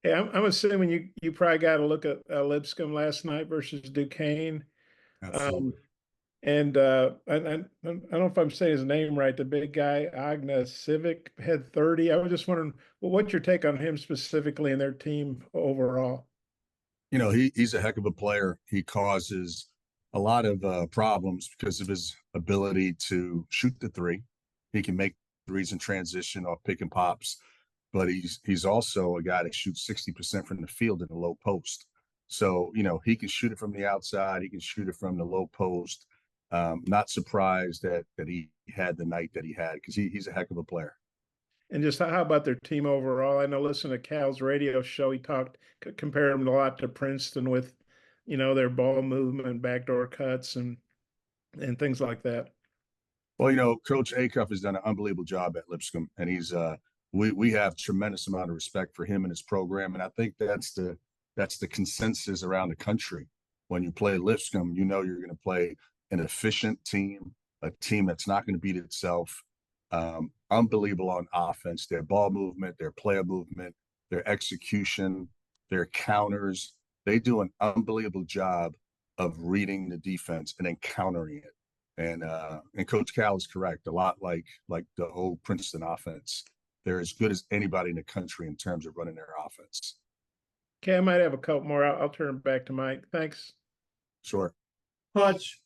Hey, I'm assuming you probably got a look at Lipscomb last night versus Duquesne. Um, Absolutely. and I don't know if I'm saying his name right. The big guy, Agna Civic, had 30. I was just wondering, well, what's your take on him specifically and their team overall? He's a heck of a player. He causes a lot of problems because of his ability to shoot the three. He can make threes in transition or pick and pops, but he's also a guy that shoots 60% from the field in the low post. So, he can shoot it from the outside, he can shoot it from the low post. Not surprised that he had the night that he had because he's a heck of a player. And just how about their team overall? I know, listen to Cal's radio show. He talked, compared him a lot to Princeton with, their ball movement, backdoor cuts, and things like that. Well, Coach Acuff has done an unbelievable job at Lipscomb, and we have tremendous amount of respect for him and his program, and I think that's the consensus around the country. When you play Lipscomb, you're going to play an efficient team, a team that's not going to beat itself. Unbelievable on offense, their ball movement, their player movement, their execution, their counters. They do an unbelievable job of reading the defense and then countering it. And Coach Cal is correct. A lot like the old Princeton offense. They're as good as anybody in the country in terms of running their offense. Okay, I might have a couple more. I'll turn it back to Mike. Thanks. Sure. Hutch.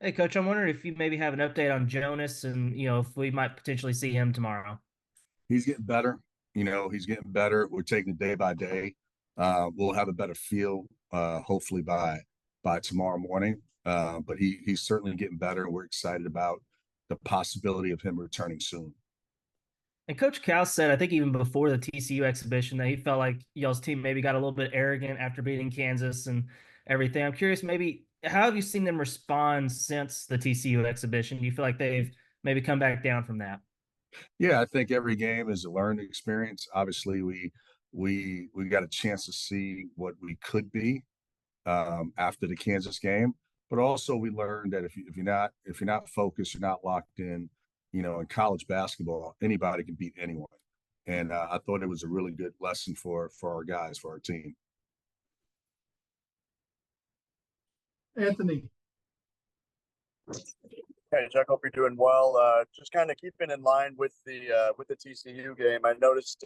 Hey, Coach, I'm wondering if you maybe have an update on Jonas and, if we might potentially see him tomorrow. He's getting better. He's getting better. We're taking it day by day. We'll have a better feel, hopefully by tomorrow morning. But he's certainly getting better, and we're excited about the possibility of him returning soon. And Coach Cal said, I think even before the TCU exhibition, that he felt like y'all's team maybe got a little bit arrogant after beating Kansas and everything. I'm curious, maybe how have you seen them respond since the TCU exhibition? Do you feel like they've maybe come back down from that? Yeah, I think every game is a learning experience. Obviously, we got a chance to see what we could be after the Kansas game, but also we learned that if you're not focused, you're not locked in. In college basketball, anybody can beat anyone, and I thought it was a really good lesson for our guys, for our team. Anthony. Hey, Chuck, hope you're doing well. Just kind of keeping in line with the TCU game. I noticed,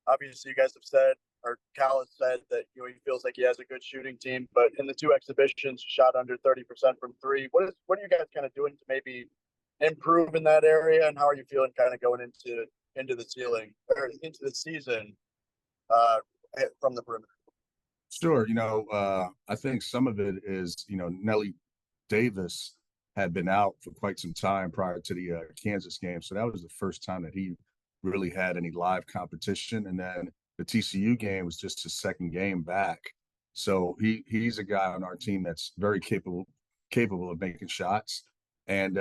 obviously, you guys have said, or Cal has said that he feels like he has a good shooting team, but in the two exhibitions, shot under 30% from three. What are you guys kind of doing to maybe improve in that area, and how are you feeling kind of going into the ceiling or into the season uh, from the perimeter? Sure. I think some of it is, Nelly Davis had been out for quite some time prior to the Kansas game. So that was the first time that he really had any live competition. And then the TCU game was just his second game back. So he's a guy on our team that's very capable of making shots. And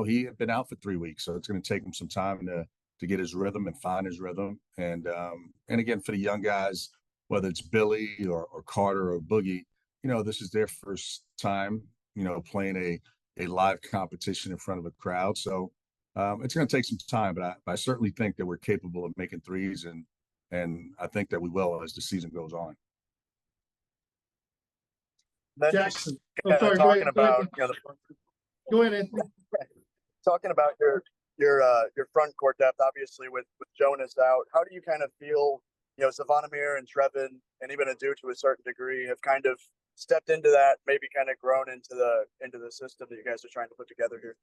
he had been out for 3 weeks, so it's going to take him some time to get his rhythm and find his rhythm. And again, for the young guys, whether it's Billy or Carter or Boogie, this is their first time, playing a live competition in front of a crowd. So it's going to take some time, but I certainly think that we're capable of making threes, and I think that we will as the season goes on. Then Jackson. just kind of talking about Go ahead, Anthony. talking about your front court depth, obviously with Jonas out. How do you kind of feel? Savannah and Trevin, and even Adu to a certain degree, have kind of stepped into that, maybe kind of grown into the system that you guys are trying to put together here.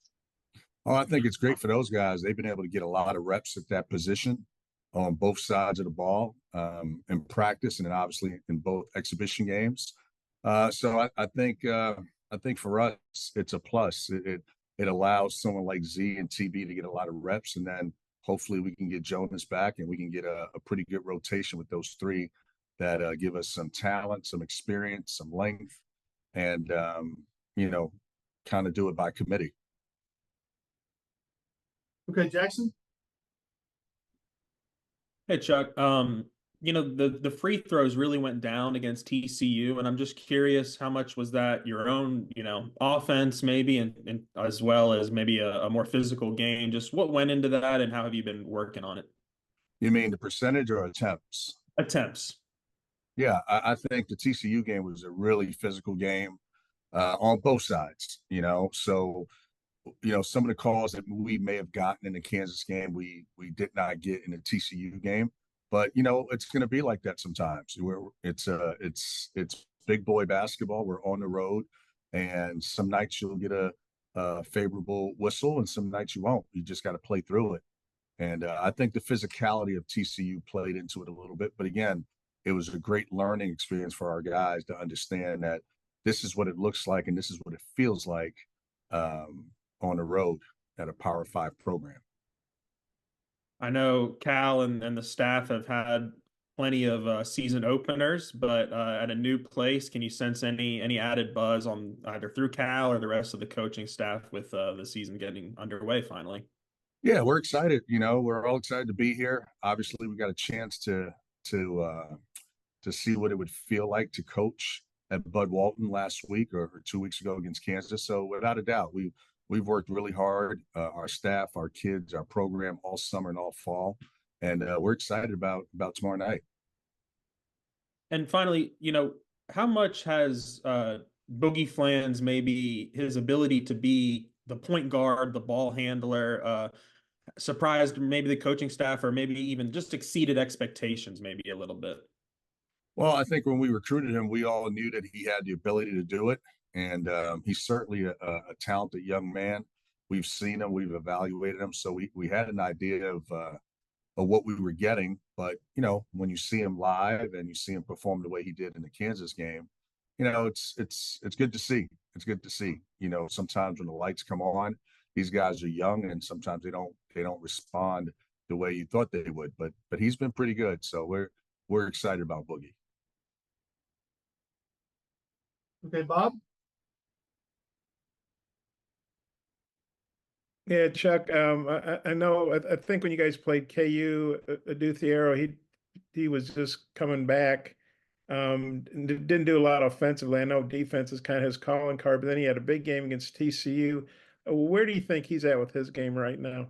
Oh, I think it's great for those guys. They've been able to get a lot of reps at that position on both sides of the ball, in practice, and then obviously in both exhibition games. So I think for us it's a plus. It allows someone like Z and TB to get a lot of reps, and then hopefully we can get Jonas back and we can get a pretty good rotation with those three that give us some talent, some experience, some length, and kind of do it by committee. Okay, Jackson. Hey Chuck, the free throws really went down against TCU, and I'm just curious how much was that your own, offense maybe, and as well as maybe a more physical game. Just what went into that, and how have you been working on it? You mean the percentage or attempts? Attempts. Yeah, I think the TCU game was a really physical game on both sides. So some of the calls that we may have gotten in the Kansas game, we did not get in the TCU game. But it's going to be like that sometimes. It's big boy basketball. We're on the road, and some nights you'll get a favorable whistle, and some nights you won't. You just got to play through it. And I think the physicality of TCU played into it a little bit. But again, it was a great learning experience for our guys to understand that this is what it looks like and this is what it feels like on the road at a Power 5 program. I know Cal and the staff have had plenty of season openers, but at a new place, can you sense any added buzz on either through Cal or the rest of the coaching staff with the season getting underway finally? Yeah, we're excited. We're all excited to be here. Obviously, we got a chance to see what it would feel like to coach at Bud Walton last week or 2 weeks ago against Kansas. So without a doubt, we've worked really hard, our staff, our kids, our program all summer and all fall, and we're excited about tomorrow night. And finally, how much has Boogie Flans, maybe his ability to be the point guard, the ball handler, surprised maybe the coaching staff, or maybe even just exceeded expectations maybe a little bit? Well, I think when we recruited him, we all knew that he had the ability to do it, and he's certainly a talented young man. We've seen him, we've evaluated him, so we had an idea of what we were getting. But when you see him live and you see him perform the way he did in the Kansas game, it's good to see. It's good to see. Sometimes when the lights come on, these guys are young, and sometimes they don't respond the way you thought they would. But he's been pretty good, so we're excited about Boogie. Okay, Bob? Yeah, Chuck. I know. I think when you guys played KU, Aduthiero, he was just coming back. Didn't do a lot offensively. I know defense is kind of his calling card, but then he had a big game against TCU. Where do you think he's at with his game right now?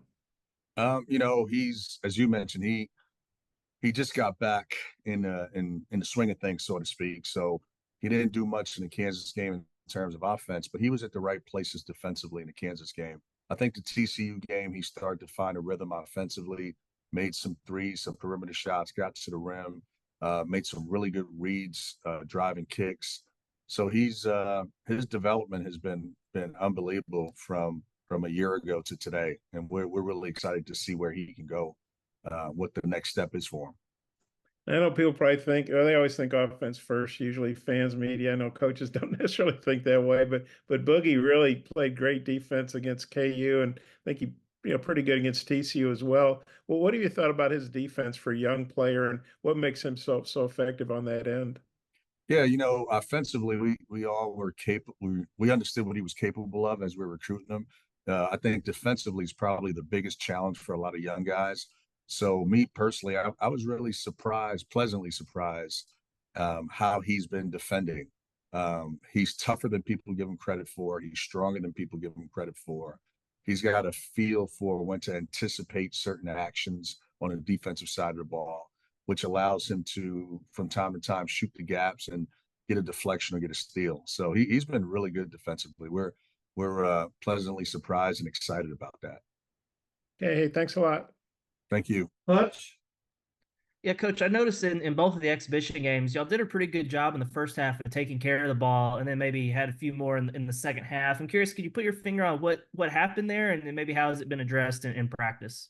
He's, as you mentioned, he just got back in the swing of things, so to speak. So he didn't do much in the Kansas game in terms of offense, but he was at the right places defensively in the Kansas game. I think the TCU game, he started to find a rhythm offensively, made some threes, some perimeter shots, got to the rim, made some really good reads, driving kicks. So his development has been unbelievable from a year ago to today, and we're really excited to see where he can go, what the next step is for him. I know people probably think, or they always think offense first, usually fans, media. I know coaches don't necessarily think that way, but Boogie really played great defense against KU, and I think he pretty good against TCU as well. Well, what have you thought about his defense for a young player, and what makes him so effective on that end? Yeah, offensively, we all were capable. We understood what he was capable of as we were recruiting him. I think defensively is probably the biggest challenge for a lot of young guys. So me personally, I was really pleasantly surprised how he's been defending. He's tougher than people give him credit for. He's stronger than people give him credit for. He's got a feel for when to anticipate certain actions on the defensive side of the ball, which allows him to, from time to time, shoot the gaps and get a deflection or get a steal. So he's been really good defensively. We're pleasantly surprised and excited about that. Okay, hey, thanks a lot. Thank you. Hutch? Yeah, Coach, I noticed in both of the exhibition games, y'all did a pretty good job in the first half of taking care of the ball, and then maybe had a few more in the second half. I'm curious, could you put your finger on what happened there, and then maybe how has it been addressed in practice?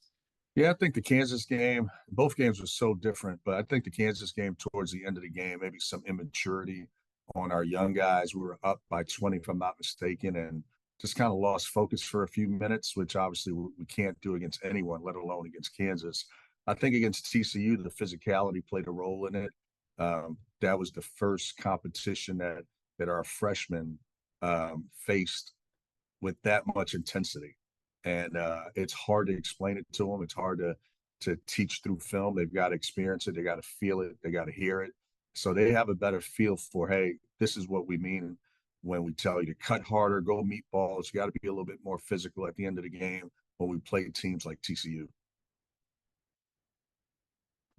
Yeah, I think the Kansas game, both games were so different, but I think the Kansas game towards the end of the game, maybe some immaturity on our young guys. We were up by 20, if I'm not mistaken, and just kind of lost focus for a few minutes, which obviously we can't do against anyone, let alone against Kansas. I think against TCU, the physicality played a role in it. That was the first competition that our freshmen faced with that much intensity. And it's hard to explain it to them. It's hard to teach through film. They've got to experience it. They got to feel it. They got to hear it. So they have a better feel for, hey, this is what we mean when we tell you to cut harder, go meet balls. You got to be a little bit more physical at the end of the game when we play teams like TCU.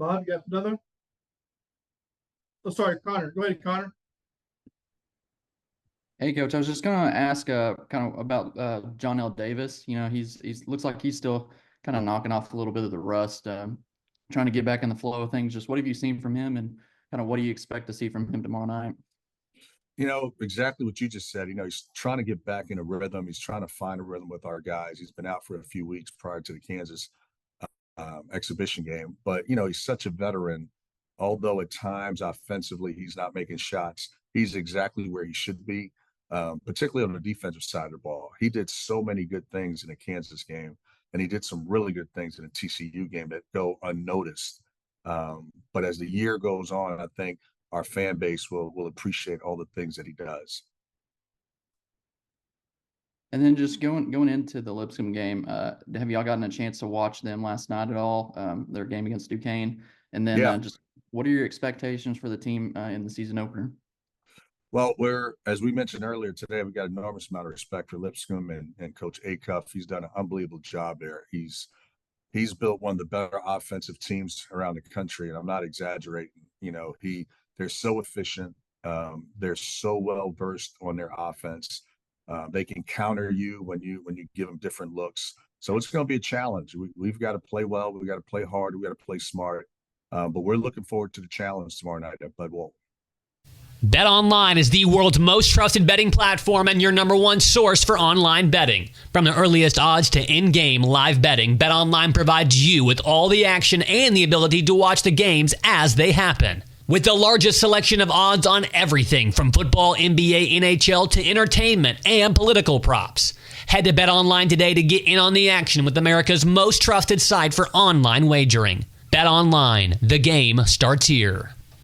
Bob, you got another? Oh, sorry, Connor. Go ahead, Connor. Hey, Coach. I was just gonna ask kind of about John L. Davis. You know, he's looks like he's still kind of knocking off a little bit of the rust, trying to get back in the flow of things. Just what have you seen from him, and kind of what do you expect to see from him tomorrow night? You know, exactly what you just said. You know, he's trying to get back in a rhythm. He's trying to find a rhythm with our guys. He's been out for a few weeks prior to the Kansas exhibition game. But, you know, he's such a veteran. Although at times offensively he's not making shots, he's exactly where he should be, particularly on the defensive side of the ball. He did so many good things in the Kansas game, and he did some really good things in the TCU game that go unnoticed. But as the year goes on, I think our fan base will appreciate all the things that he does. And then just going into the Lipscomb game, have y'all gotten a chance to watch them last night at all? Their game against Duquesne, and then just what are your expectations for the team in the season opener? Well, as we mentioned earlier today, we got an enormous amount of respect for Lipscomb and Coach Acuff. He's done an unbelievable job there. He's built one of the better offensive teams around the country, and I'm not exaggerating. You know, they're so efficient. They're so well versed on their offense. They can counter you when you give them different looks. So it's going to be a challenge. We've got to play well. We've got to play hard. We've got to play smart. But we're looking forward to the challenge tomorrow night at Bud Walton. BetOnline is the world's most trusted betting platform and your number one source for online betting. From the earliest odds to in-game live betting, BetOnline provides you with all the action and the ability to watch the games as they happen. With the largest selection of odds on everything from football, NBA, NHL to entertainment and political props. Head to BetOnline today to get in on the action with America's most trusted site for online wagering. BetOnline, the game starts here.